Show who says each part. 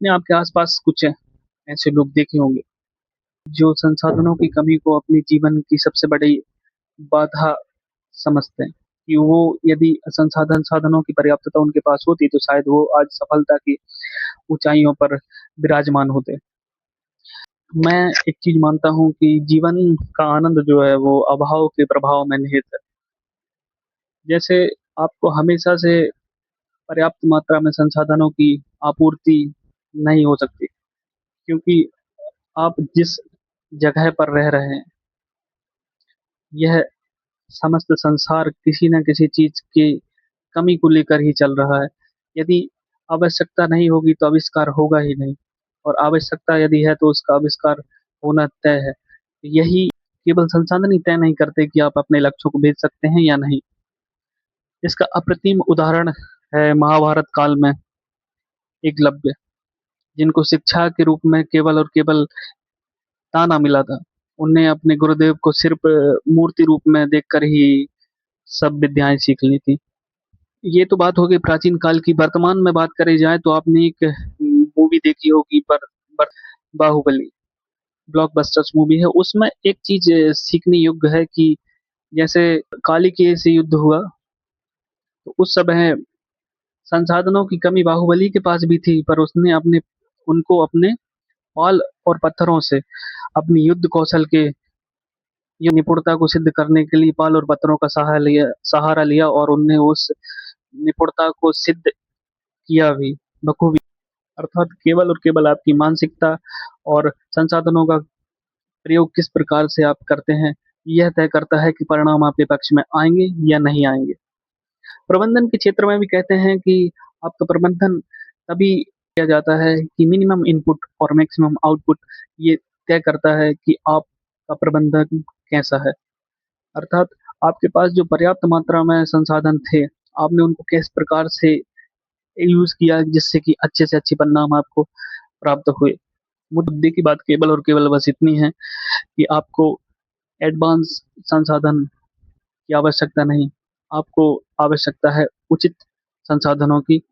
Speaker 1: आपने आपके आसपास कुछ ऐसे लोग देखे होंगे जो संसाधनों की कमी को अपने जीवन की सबसे बड़ी बाधा समझते हैं कि वो यदि साधनों की पर्याप्तता उनके पास होती तो शायद वो आज सफलता की ऊंचाइयों पर विराजमान होते। मैं एक चीज मानता हूँ कि जीवन का आनंद जो है वो अभाव के प्रभाव में निहित है। जैसे आपको हमेशा से पर्याप्त मात्रा में संसाधनों की आपूर्ति नहीं हो सकती, क्योंकि आप जिस जगह पर रह रहे हैं यह समस्त संसार किसी न किसी चीज की कमी को लेकर ही चल रहा है। यदि आवश्यकता नहीं होगी तो आविष्कार होगा ही नहीं, और आवश्यकता यदि है तो उसका आविष्कार होना तय है। यही केवल संसाधन ही तय नहीं करते कि आप अपने लक्ष्यों को भेज सकते हैं या नहीं। इसका अप्रतिम उदाहरण है महाभारत काल में एकलव्य, जिनको शिक्षा के रूप में केवल और केवल ताना मिला था। उनने अपने गुरुदेव को सिर्फ मूर्ति रूप में देखकर ही सब विद्याएं सीख ली थी। ये तो बात हो गई प्राचीन काल की। वर्तमान में बात करी जाए तो आपने एक मूवी देखी होगी पर बाहुबली, ब्लॉकबस्टर्स मूवी है। उसमें एक चीज सीखने योग्य है कि जैसे काली के से युद्ध हुआ तो उस समय संसाधनों की कमी बाहुबली के पास भी थी, पर उसने अपने उनको अपने पाल और पत्थरों से अपनी युद्ध कौशल के ये निपुणता को सिद्ध करने के लिए पाल और पत्थरों का सहारा लिया और उनने उस निपुणता को सिद्ध किया भी बखूबी। अर्थात केवल और केवल आपकी मानसिकता और संसाधनों का प्रयोग किस प्रकार से आप करते हैं, यह तय करता है कि परिणाम आपके पक्ष में आएंगे या नहीं आएंगे। प्रबंधन के क्षेत्र में भी कहते हैं कि आपका प्रबंधन तभी किया जाता है कि मिनिमम इनपुट और मैक्सिमम आउटपुट ये तय करता है कि आपका प्रबंधन कैसा है। अर्थात आपके पास जो पर्याप्त मात्रा में संसाधन थे, आपने उनको किस प्रकार से यूज किया जिससे कि अच्छे से अच्छे परिणाम आपको प्राप्त हुए। मुद्दे की बात केवल और केवल बस इतनी है कि आपको एडवांस संसाधन की आवश्यकता नहीं, आपको आवश्यकता है उचित संसाधनों की,